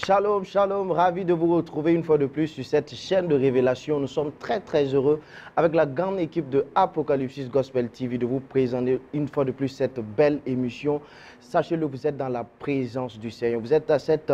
Shalom, shalom, ravi de vous retrouver une fois de plus sur cette chaîne de révélation. Nous sommes très heureux avec la grande équipe de Apocalypse Gospel TV de vous présenter une fois de plus cette belle émission. Sachez-le, vous êtes dans la présence du Seigneur. Vous êtes à cette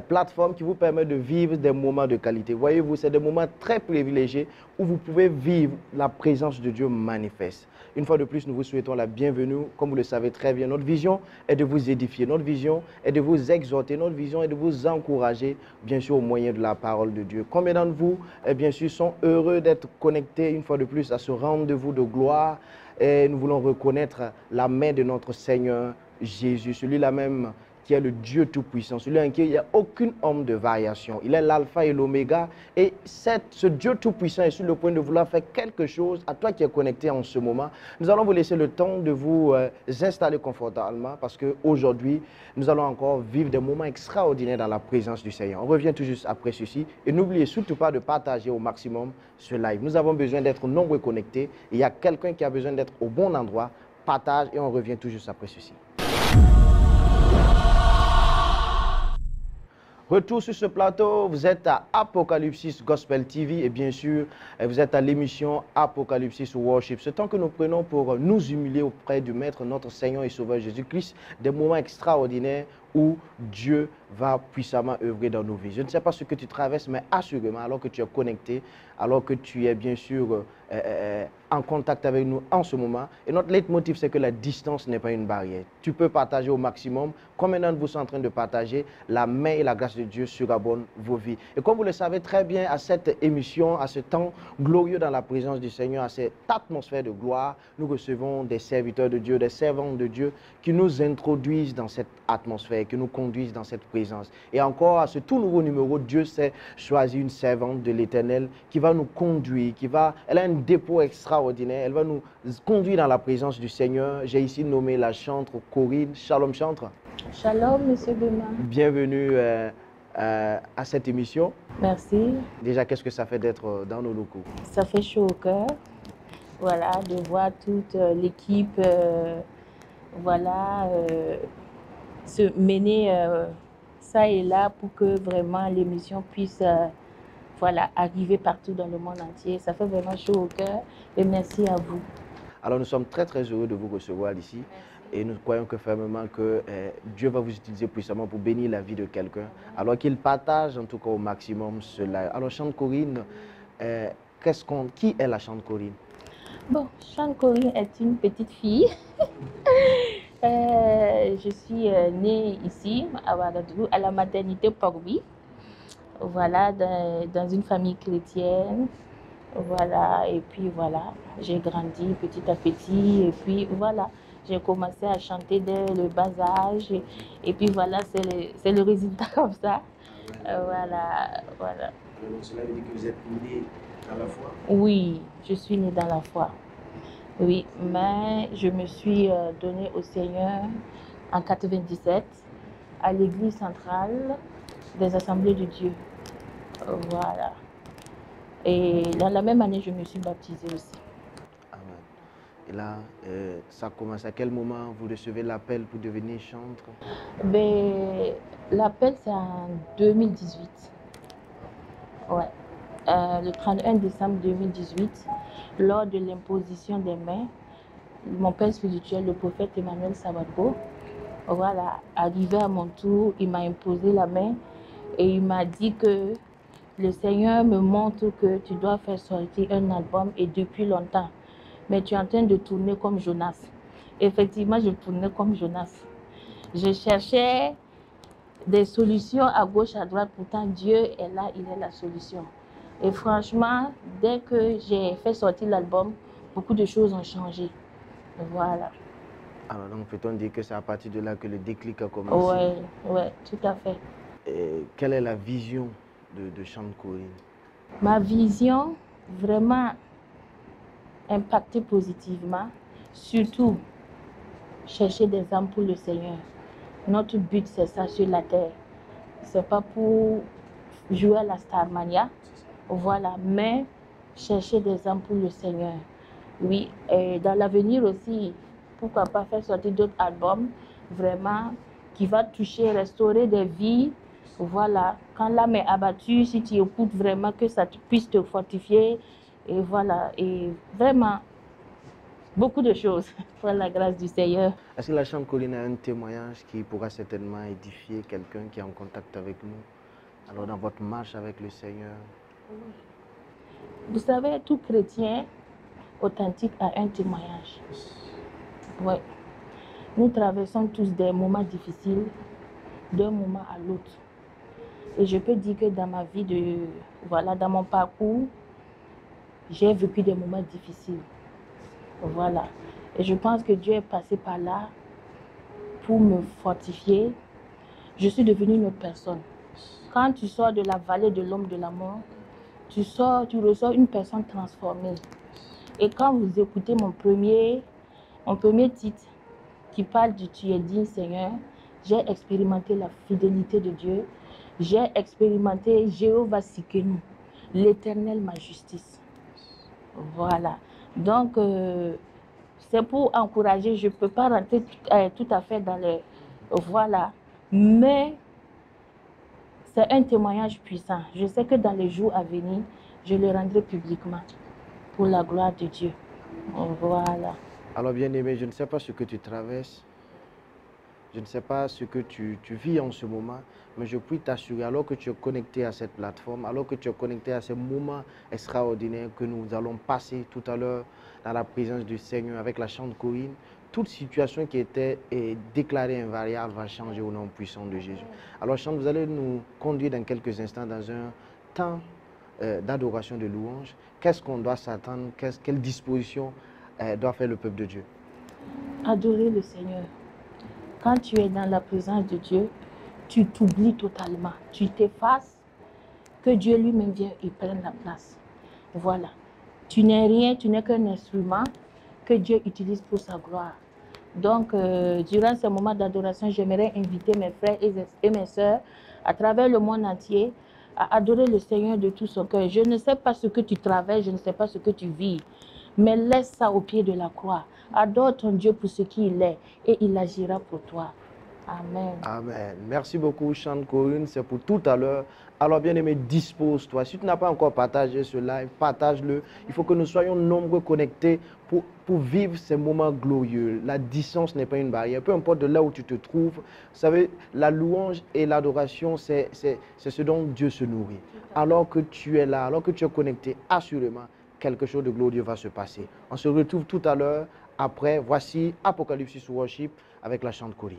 plateforme qui vous permet de vivre des moments de qualité. Voyez-vous, c'est des moments très privilégiés où vous pouvez vivre la présence de Dieu manifeste. Une fois de plus, nous vous souhaitons la bienvenue. Comme vous le savez très bien, notre vision est de vous édifier. Notre vision est de vous exhorter. Notre vision est de vous encourager, bien sûr, au moyen de la parole de Dieu. Combien d'entre vous, bien sûr, sont heureux d'être connectés une fois de plus à ce rendez-vous de gloire. Et nous voulons reconnaître la main de notre Seigneur Jésus, celui-là même qui est le Dieu Tout-Puissant, celui en qui il n'y a aucune ombre de variation. Il est l'alpha et l'oméga. Et ce Dieu Tout-Puissant est sur le point de vouloir faire quelque chose à toi qui es connecté en ce moment. Nous allons vous laisser le temps de vous installer confortablement parce qu'aujourd'hui, nous allons encore vivre des moments extraordinaires dans la présence du Seigneur. On revient tout juste après ceci. Et n'oubliez surtout pas de partager au maximum ce live. Nous avons besoin d'être nombreux connectés. Il y a quelqu'un qui a besoin d'être au bon endroit. Partage et on revient tout juste après ceci. Retour sur ce plateau, vous êtes à Apocalypse Gospel TV et bien sûr, vous êtes à l'émission Apocalypse Worship. Ce temps que nous prenons pour nous humilier auprès du Maître, notre Seigneur et Sauveur Jésus-Christ, des moments extraordinaires où Dieu va puissamment œuvrer dans nos vies. Je ne sais pas ce que tu traverses, mais assurément, alors que tu es connecté, alors que tu es bien sûr en contact avec nous en ce moment. Et notre leitmotiv, c'est que la distance n'est pas une barrière. Tu peux partager au maximum. Combien d'entre vous sont en train de partager? La main et la grâce de Dieu surabondent vos vies. Et comme vous le savez très bien, à cette émission, à ce temps glorieux dans la présence du Seigneur, à cette atmosphère de gloire, nous recevons des serviteurs de Dieu, des servantes de Dieu qui nous introduisent dans cette atmosphère, qui nous conduisent dans cette présence. Et encore, à ce tout nouveau numéro, Dieu s'est choisi une servante de l'Éternel qui va nous conduire, elle a un dépôt extraordinaire, elle va nous conduire dans la présence du Seigneur. J'ai ici nommé la chantre Corinne. Shalom chantre. Shalom, Monsieur Bema. Bienvenue à cette émission. Merci. Déjà, qu'est-ce que ça fait d'être dans nos locaux? Ça fait chaud au cœur, voilà, de voir toute l'équipe, voilà, se mener ça et là pour que vraiment l'émission puisse voilà, arriver partout dans le monde entier. Ça fait vraiment chaud au cœur et merci à vous. Alors, nous sommes très heureux de vous recevoir ici. Et nous croyons que fermement que Dieu va vous utiliser puissamment pour bénir la vie de quelqu'un. Alors qu'il partage en tout cas au maximum cela. Alors Chante Corinne, qui est la Chante Corinne? Bon, Chante Corinne est une petite fille. Je suis née ici à Ouagadougou, à la maternité Porbi. Voilà, dans une famille chrétienne. Voilà, et puis voilà, j'ai grandi petit à petit. Et puis voilà. J'ai commencé à chanter dès le bas âge et puis voilà, c'est le résultat comme ça. Voilà. Donc cela veut dire que vous êtes née dans la foi? Oui, je suis née dans la foi. Oui, mais je me suis donnée au Seigneur en 97 à l'église centrale des Assemblées de Dieu. Voilà. Et dans la même année, je me suis baptisée aussi. Et là, ça commence à quel moment vous recevez l'appel pour devenir chantre? Ben, l'appel, c'est en 2018. Ouais. Le 31 décembre 2018, lors de l'imposition des mains, mon père spirituel, le prophète Emmanuel Sabatko, voilà, arrivé à mon tour, il m'a imposé la main et il m'a dit que le Seigneur me montre que tu dois faire sortir un album et depuis longtemps. Mais tu es en train de tourner comme Jonas. Effectivement, je tournais comme Jonas. Je cherchais des solutions à gauche, à droite. Pourtant, Dieu est là, il est la solution. Et franchement, dès que j'ai fait sortir l'album, beaucoup de choses ont changé. Voilà. Alors donc, peut-on dire que c'est à partir de là que le déclic a commencé? Oui, tout à fait. Et quelle est la vision de Chante Corinne? Ma vision, vraiment impacter positivement, surtout chercher des âmes pour le Seigneur. Notre but, c'est ça sur la terre. Ce n'est pas pour jouer à la Starmania, voilà, mais chercher des âmes pour le Seigneur. Oui, et dans l'avenir aussi, pourquoi pas faire sortir d'autres albums, vraiment, qui va toucher, restaurer des vies, Voilà, quand l'âme est abattue, si tu écoutes vraiment que ça puisse te fortifier, et voilà, et vraiment, beaucoup de choses, pour la grâce du Seigneur. Est-ce que la Chante Colline a un témoignage qui pourra certainement édifier quelqu'un qui est en contact avec nous? Alors, dans votre marche avec le Seigneur? Vous savez, tout chrétien authentique a un témoignage. Oui. Nous traversons tous des moments difficiles, d'un moment à l'autre. Et je peux dire que dans ma vie, dans mon parcours, j'ai vécu des moments difficiles. Voilà. Et je pense que Dieu est passé par là pour me fortifier. Je suis devenue une autre personne. Quand tu sors de la vallée de l'homme de la mort, tu ressors une personne transformée. Et quand vous écoutez mon premier titre qui parle du Tu es digne Seigneur, j'ai expérimenté la fidélité de Dieu. J'ai expérimenté Jéhovah Tsidkenu, l'Éternel ma justice. Voilà. Donc, c'est pour encourager. Je ne peux pas rentrer tout à fait dans le... Voilà. Mais c'est un témoignage puissant. Je sais que dans les jours à venir, je le rendrai publiquement pour la gloire de Dieu. Voilà. Alors, bien-aimé, je ne sais pas ce que tu traverses. Je ne sais pas ce que tu vis en ce moment, mais je puis t'assurer, alors que tu es connecté à cette plateforme, alors que tu es connecté à ces moments extraordinaires que nous allons passer tout à l'heure dans la présence du Seigneur avec la Chante Colline, toute situation qui était déclarée invariable va changer au nom puissant de Jésus. Alors, Chante, vous allez nous conduire dans quelques instants dans un temps d'adoration, de louange. Qu'est-ce qu'on doit s'attendre? Quelle disposition doit faire le peuple de Dieu? Adorer le Seigneur. Quand tu es dans la présence de Dieu, tu t'oublies totalement. Tu t'effaces, que Dieu lui-même vienne et prenne la place. Voilà. Tu n'es rien, tu n'es qu'un instrument que Dieu utilise pour sa gloire. Donc, durant ce moment d'adoration, j'aimerais inviter mes frères et mes sœurs à travers le monde entier à adorer le Seigneur de tout son cœur. Je ne sais pas ce que tu traverses, je ne sais pas ce que tu vis, mais laisse ça au pied de la croix. Adore ton Dieu pour ce qu'il est et il agira pour toi. Amen. Amen. Merci beaucoup, Chante Colline. C'est pour tout à l'heure. Alors, bien-aimé, dispose-toi. Si tu n'as pas encore partagé ce live, partage-le. Il faut que nous soyons nombreux connectés pour vivre ces moments glorieux. La distance n'est pas une barrière. Peu importe de là où tu te trouves, vous savez, la louange et l'adoration, c'est ce dont Dieu se nourrit. Alors que tu es là, alors que tu es connecté, assurément, quelque chose de glorieux va se passer. On se retrouve tout à l'heure. Après, voici Apocalypse Worship avec la Chante Colline.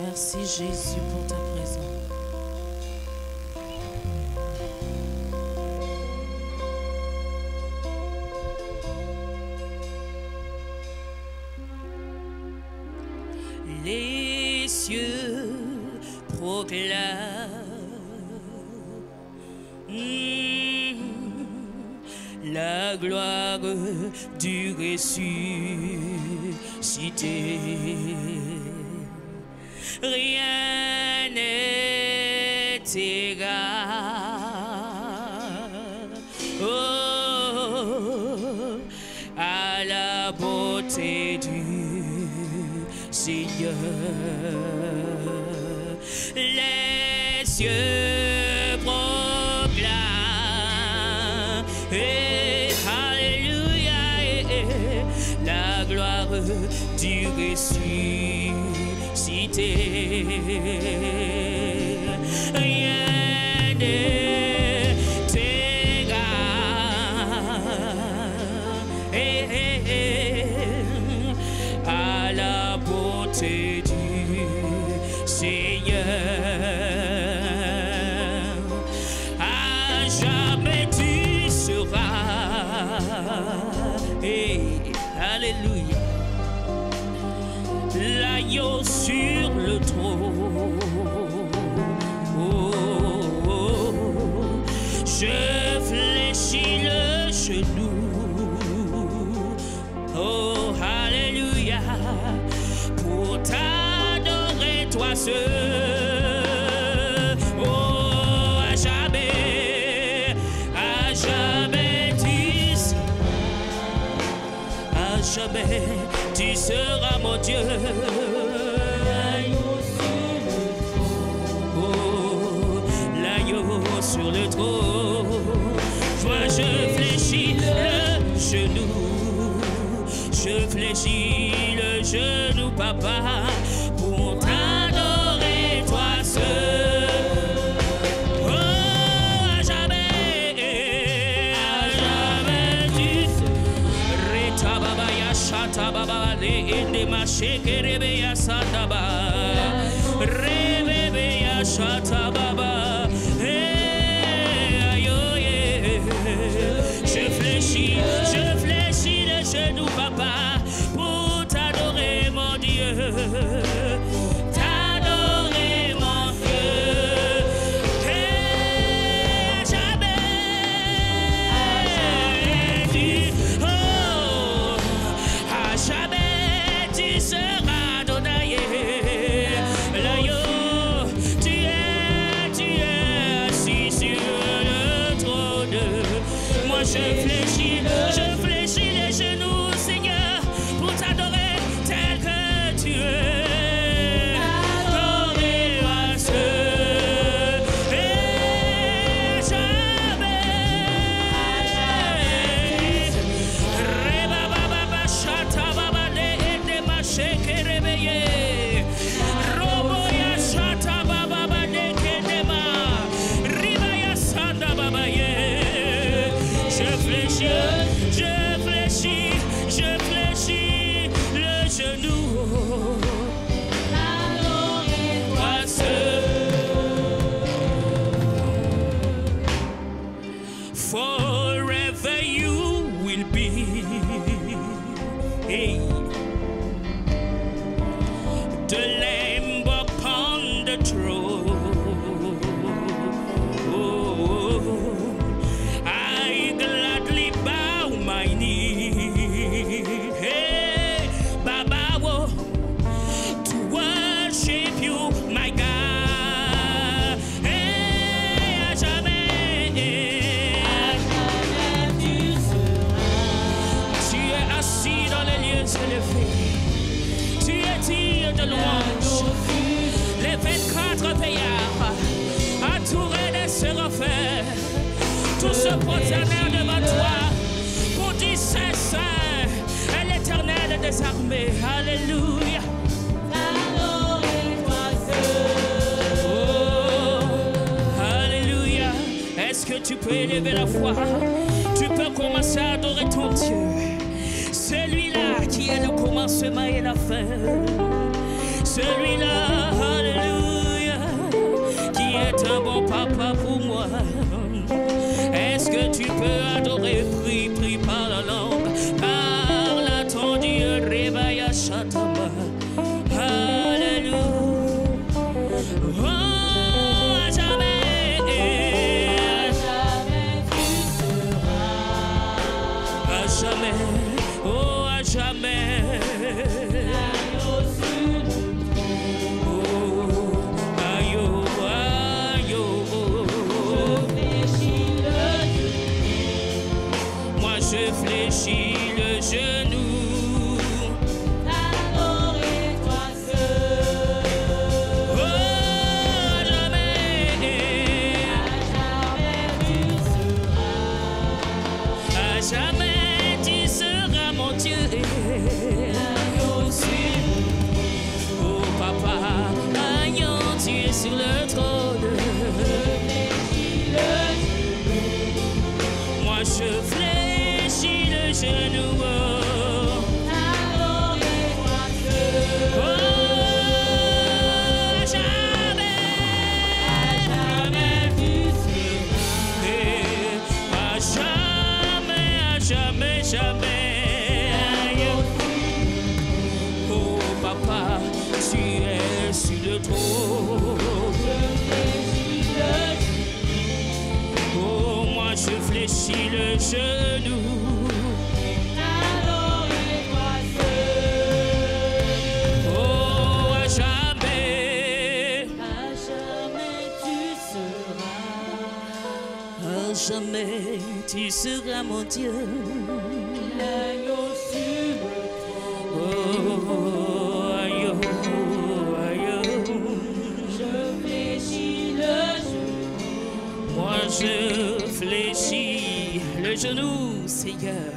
Merci Jésus pour ta présence. Les cieux proclament la gloire du ressuscité. Rien n'est égal à la beauté du Seigneur. Les cieux proclament alléluia, la gloire du ressuscité. Rien n'est égal à la beauté du Seigneur. À jamais tu seras, alléluia, l'agneau sur le trône. Oh, oh, oh. Je fléchis le genou. Oh, alléluia, pour t'adorer toi seul. Oh, jamais, tu seras mon Dieu. Oh, l'agneau sur le trône. Moi je fléchis le genou, je fléchis le genou, papa, pour t'adorer, toi seul. Oh, à jamais tu Reta baba ya shata baba le ende masheke rebe ya sata baba, rebe ya shata baba. Je fléchis le genou, papa, pour t'adorer, mon Dieu. T'adorer, mon Dieu. Et à jamais, oh, à jamais, tu seras Adonai. L'agneau, tu es assis sur le trône. Moi, je fléchis les genoux, Seigneur, pour t'adorer tel que tu es. Adorer à seul et jamais. Reba baba chata baba le ende macheke rebeye. Robo ya chata baba le kedema. Riba ya sanda baba ye. Je fléchis le genou. Toi seul. Forever you will be. Hey. The Lamb upon the throne. Les 24 veillards, entourés des séraphins, tous se prosternèrent devant toi pour dire Saint, Saint, et l'Éternel des armées. Alléluia. Oh, alléluia. Est-ce que tu peux élever la voix? Tu peux commencer à adorer ton Dieu. Celui-là qui est le commencement et la fin. Celui-là, alléluia, qui est un bon papa pour moi. Est-ce que tu peux adorer, prie par la langue, parle à ton Dieu, Rebaya Shatama. Alléluia. Oh, à jamais tu seras. À jamais, oh, à jamais. Je fléchis le genou. T'adorer toi seul. Oh, à jamais tu seras. À jamais tu seras mon Dieu. Oh papa, agneau, tu es sur le trône. Moi je fléchis le genou. T'adorer toi seul. Oh, à jamais tu seras. À jamais, jamais. Oh papa, tu es sur le trône. Oh, moi je fléchis le genou. T'adorer toi seul. Oh, à jamais tu seras. À jamais tu seras mon Dieu. L'agneau sur le je fléchis le genou, Seigneur.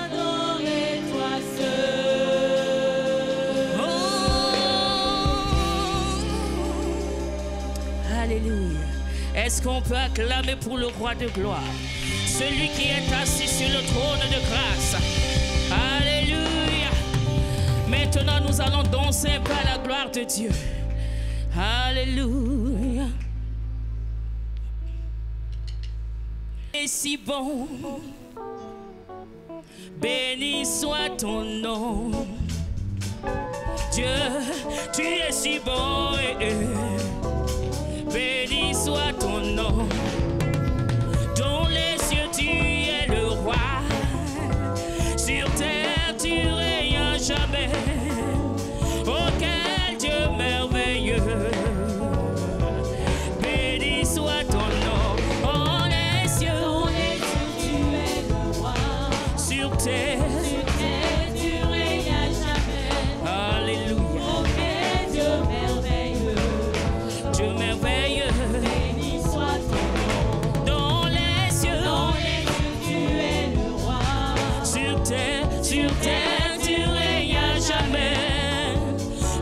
Adorer-toi seul. Oh, alléluia. Est-ce qu'on peut acclamer pour le roi de gloire, celui qui est assis sur le trône de grâce? Alléluia. Maintenant, nous allons danser un peu à la gloire de Dieu. Alléluia. Et si bon, béni soit ton nom. Dieu, tu es si bon. Béni soit ton nom. Dans les cieux, tu es le roi. Sur terre, tu règnes à jamais. Oh, quel Dieu merveilleux. Béni soit ton nom. En les cieux, tu es le roi. sur terre, Tu règnes à jamais. alléluia. Oh, quel Dieu merveilleux. Dieu merveilleux. Béni soit ton nom. Dans les cieux, Tu es le roi. sur terre, tu règnes à jamais.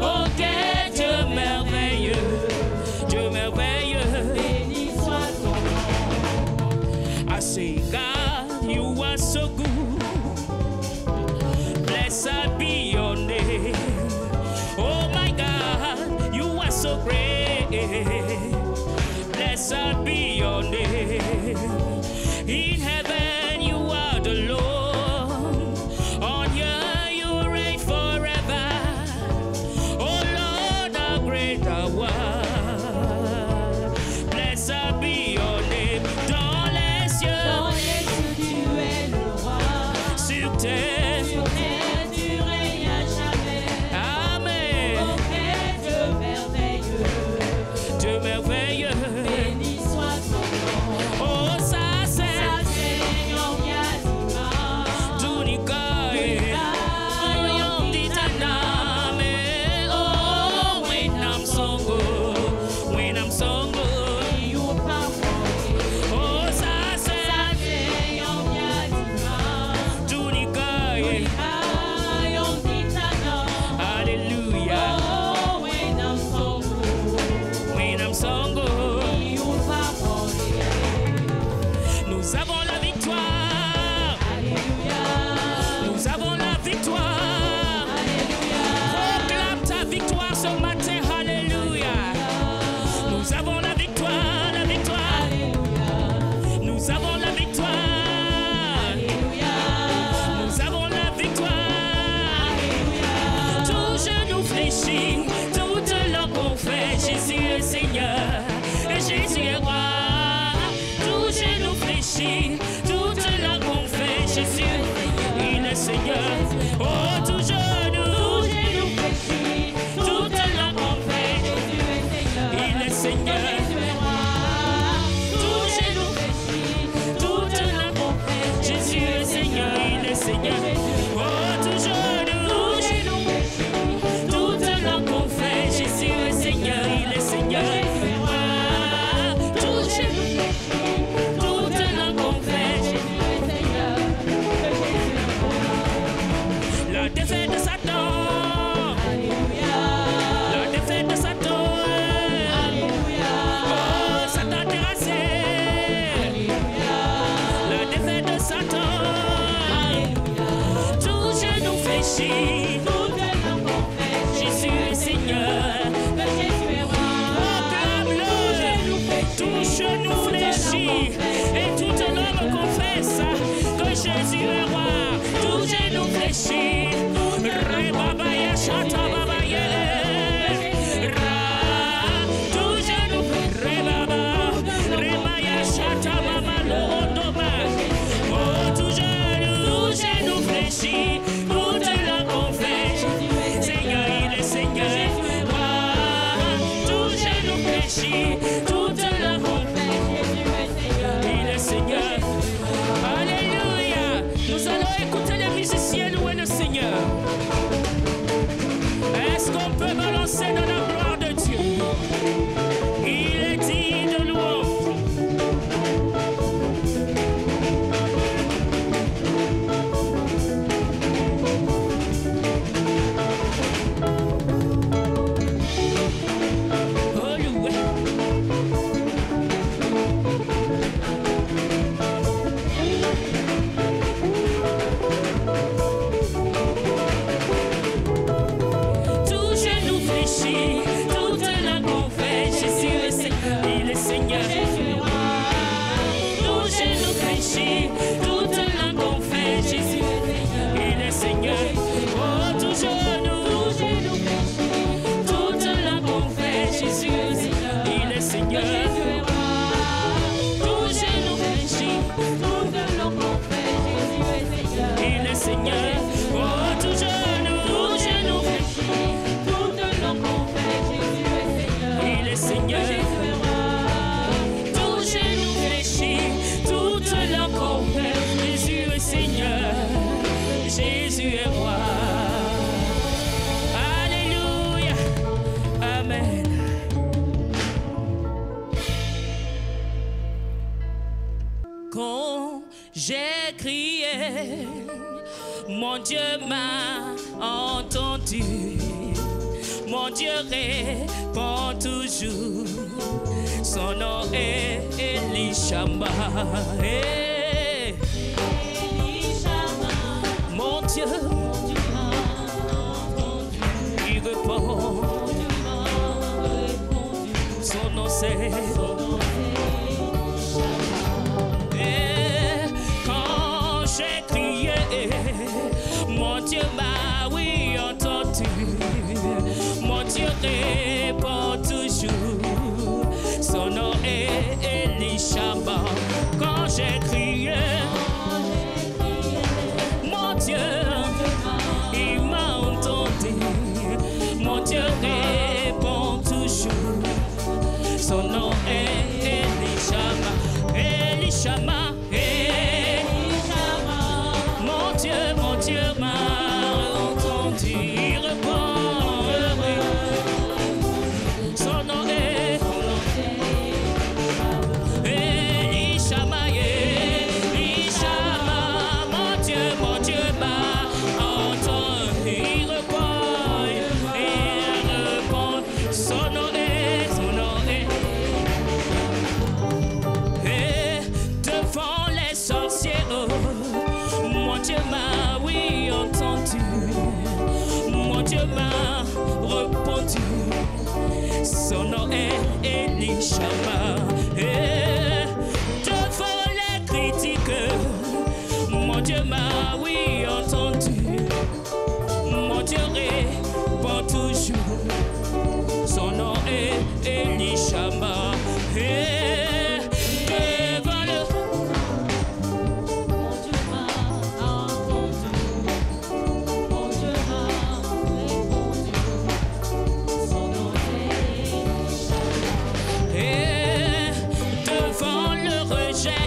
Oh, quel Dieu merveilleux. Dieu merveilleux. Béni soit ton nom. I say, God, you are so good. Blessed be your name. Oh my God, you are so great. Blessed be your name. In heaven, you are the Lord. On earth, you reign forever. Oh Lord, how great thou art. Blessed be your name. Dans les cieux, Tu es le roi. sur terre. Sur terre, tu règnes à jamais. Amen. Oh, quel Dieu merveilleux. Dieu merveilleux. Béni soit ton nom. Oh, ça c'est Seigneur, Yadima. Tunica. Ayom ditaname. Oh, when I'm so good. When I'm so good. You parole. Oh, ça c'est Seigneur, Yadima. Tunica. Ayom ditana. Alléluia. Oh, when I'm so good. When I'm so good. You parole. Nous avons la victoire. Alléluia. Nous avons la victoire. Alléluia. Proclame ta victoire ce matin. Alléluia. Nous avons la victoire, la victoire. Alléluia. Nous avons la victoire. Alléluia. Nous avons la victoire. Tout genou fléchit, toute langue confesse, Jésus est Seigneur et Jésus est roi. Tout genou fléchit, toute langue confesse, Jésus, il est Seigneur. Oh, tout genou fléchit, toute langue confesse, Jésus est Seigneur. il est Seigneur. Jésus est roi. Tout genou fléchit, toute langue confesse, Jésus est Seigneur, il est Seigneur. Oh, tout genou fléchit, toute langue confesse, Jésus est Seigneur, il est Seigneur. Jésus est roi. Tout genou fléchit, toute langue confesse, Jésus est Seigneur. Jésus est roi. la défaite de Satan, Alléluia. la défaite de Satan. Alléluia. Oh, Satan terrassé, Alléluia. la défaite de Satan. Alléluia. Tout genou fléchit, Toute langue confesse, Jésus est Seigneur. que Jésus est roi. Proclame-le, tout genou fléchit et toute langue confesse que Jésus est roi. Tout genou fléchit, Rebabaya Shata Babaya. Tout genou, Rebaba, Rebaya Shata Mama Lodoba. Oh, tout genou fléchit, toute langue confesse, Seigneur, il est Seigneur. Tout genou fléchit, toute langue confesse, il est Seigneur. Alléluia. Nous allons écouter les musiciens louer le Seigneur. quand j'ai crié, mon Dieu m'a entendu. Mon Dieu répond toujours. Son nom est Elishama. Mon Dieu, il répond. Son nom c'est. Et quand j'ai crié, mon Dieu m'a oui entendu. Mon Dieu répond toujours. Son nom est Elishama. Quand j'ai crié, mon Dieu, il m'a entendu. Mon Dieu répond toujours. Son nom est Elishama. Elishama, Elishama. Mon Dieu m'a entendu. Il répond. Son nom est Elishama, Elishama. Mon Dieu m'a entendu. Il répond. Son nom est. Devant les sorciers, mon Dieu m'a oui entendu. Mon Dieu m'a répondu. Son nom est Elishama. Devant les critiques, mon Dieu m'a oui entendu. Mon Dieu répond toujours. Son nom est Elishama. Devant le mon Dieu m'a entendu. Mon Dieu m'a répondu. Son nom est Elishama. Devant le rejet,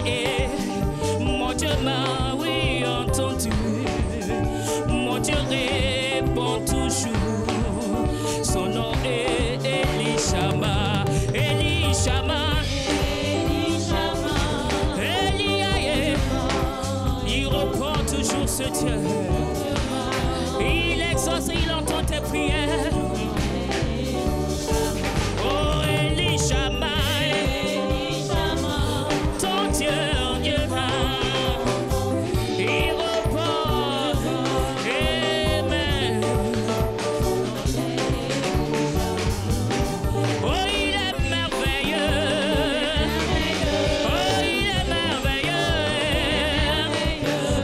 mon Dieu m'a oui entendu. Mon Dieu répond toujours. Son nom est Elishama. Elishama. Il répond toujours ce Dieu. Il exauce, il entend tes prières. Oh Elishama, ton Dieu, il répond. Amen. Oh il est merveilleux. Oh il est merveilleux.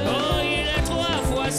Oh il est 3 fois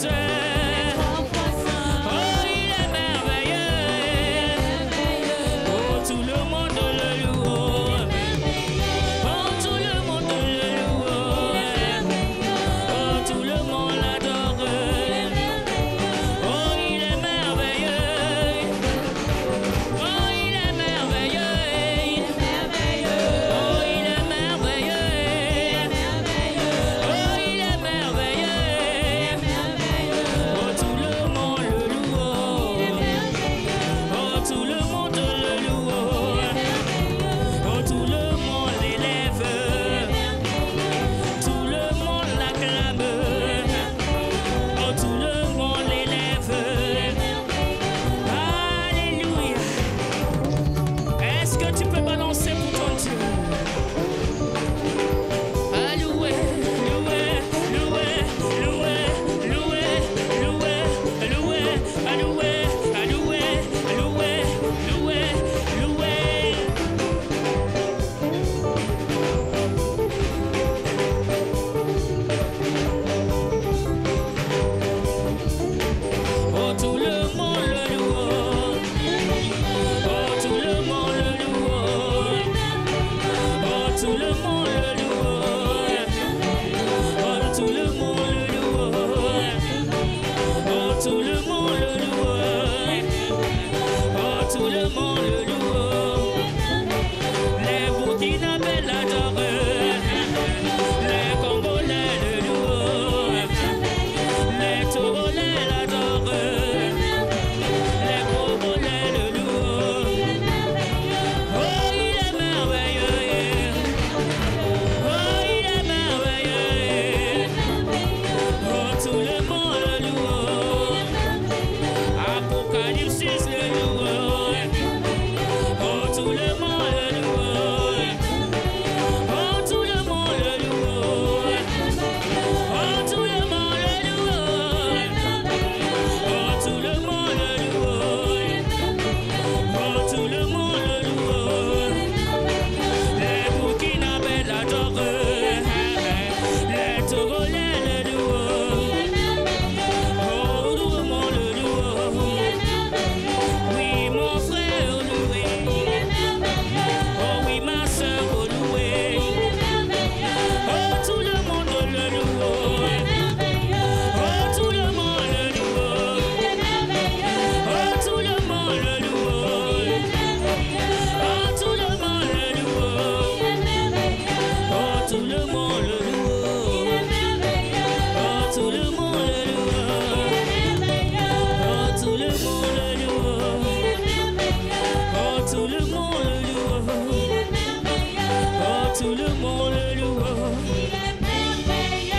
tout le monde le loue. Il est merveilleux.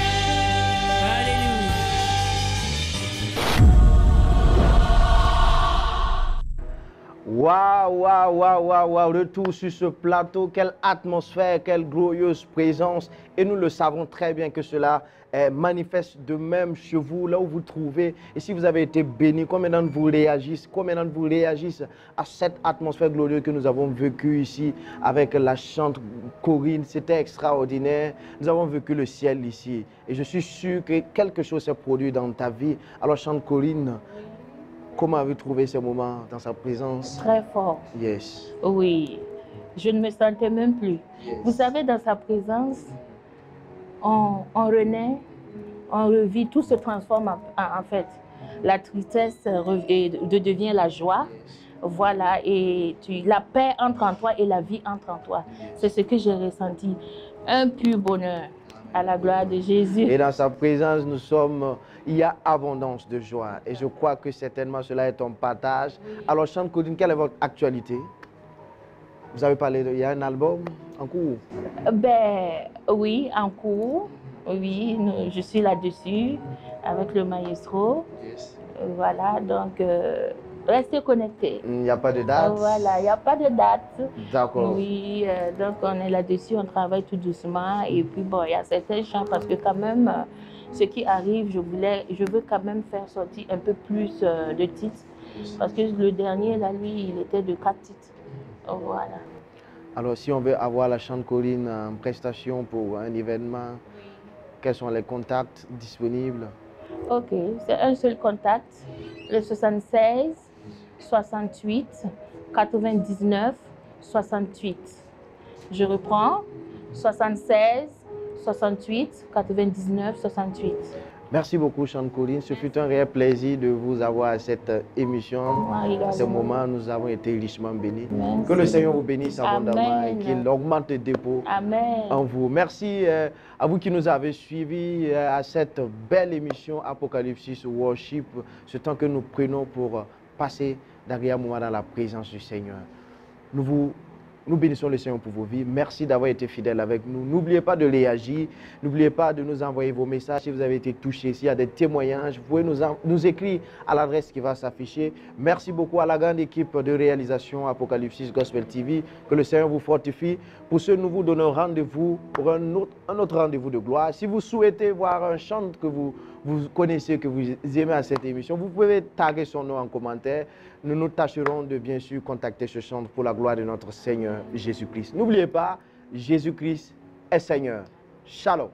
Alléluia. Waouh, waouh, waouh, waouh, waouh, retour sur ce plateau, quelle atmosphère, quelle glorieuse présence. Et nous le savons très bien que cela manifeste de même chez vous, là où vous trouvez. Et si vous avez été béni, combien d'entre vous réagissent, à cette atmosphère glorieuse que nous avons vécue ici avec la chante Corinne. C'était extraordinaire. Nous avons vécu le ciel ici. Et je suis sûr que quelque chose s'est produit dans ta vie. Alors chante Corinne. Comment avez-vous trouvé ce moment dans sa présence? Très fort. Yes. Oui, je ne me sentais même plus. Yes. Vous savez, dans sa présence, on renaît, on revit, tout se transforme en fait. La tristesse devient la joie. Voilà, et la paix entre en toi et la vie entre en toi. C'est ce que j'ai ressenti. Un pur bonheur. À la gloire de Jésus. Et dans sa présence, il y a abondance de joie. Et je crois que certainement cela est ton partage. Alors, chante Corinne, quelle est votre actualité? Vous avez parlé il y a un album en cours? Ben oui, en cours. Oui, je suis là-dessus avec le maestro. Yes. Voilà, donc restez connectés. Il n'y a pas de date? Voilà, il n'y a pas de date. D'accord. Oui, donc on est là-dessus, on travaille tout doucement. Et puis bon, il y a certains chants parce que quand même, ce qui arrive, je veux quand même faire sortir un peu plus de titres. Parce que le dernier, là, lui, il était de 4 titres. Voilà. Alors, si on veut avoir la chante Corinne en prestation pour un événement, quels sont les contacts disponibles? Ok, c'est un seul contact, le 76 68 99 68. Je reprends, 76 68 99 68. Merci beaucoup, chante Corinne. Ce fut un réel plaisir de vous avoir à cette émission. À ce moment, nous avons été richement bénis. Merci. Que le Seigneur vous bénisse abondamment et Amen. qu'il augmente les dépôts Amen. en vous. Merci à vous qui nous avez suivis à cette belle émission Apocalypse Worship, ce temps que nous prenons pour passer d'agréables moments dans la présence du Seigneur. Nous bénissons le Seigneur pour vos vies. Merci d'avoir été fidèles avec nous. N'oubliez pas de réagir. N'oubliez pas de nous envoyer vos messages si vous avez été touchés. S'il y a des témoignages, vous pouvez nous écrire à l'adresse qui va s'afficher. Merci beaucoup à la grande équipe de réalisation Apocalypse Gospel TV. Que le Seigneur vous fortifie. Pour ce, nous vous donnons rendez-vous pour un autre rendez-vous de gloire. Si vous souhaitez voir un chant que vous connaissez, que vous aimez à cette émission, vous pouvez taguer son nom en commentaire. Nous nous tâcherons de bien sûr contacter ce chant pour la gloire de notre Seigneur Jésus-Christ. N'oubliez pas, Jésus-Christ est Seigneur. Shalom.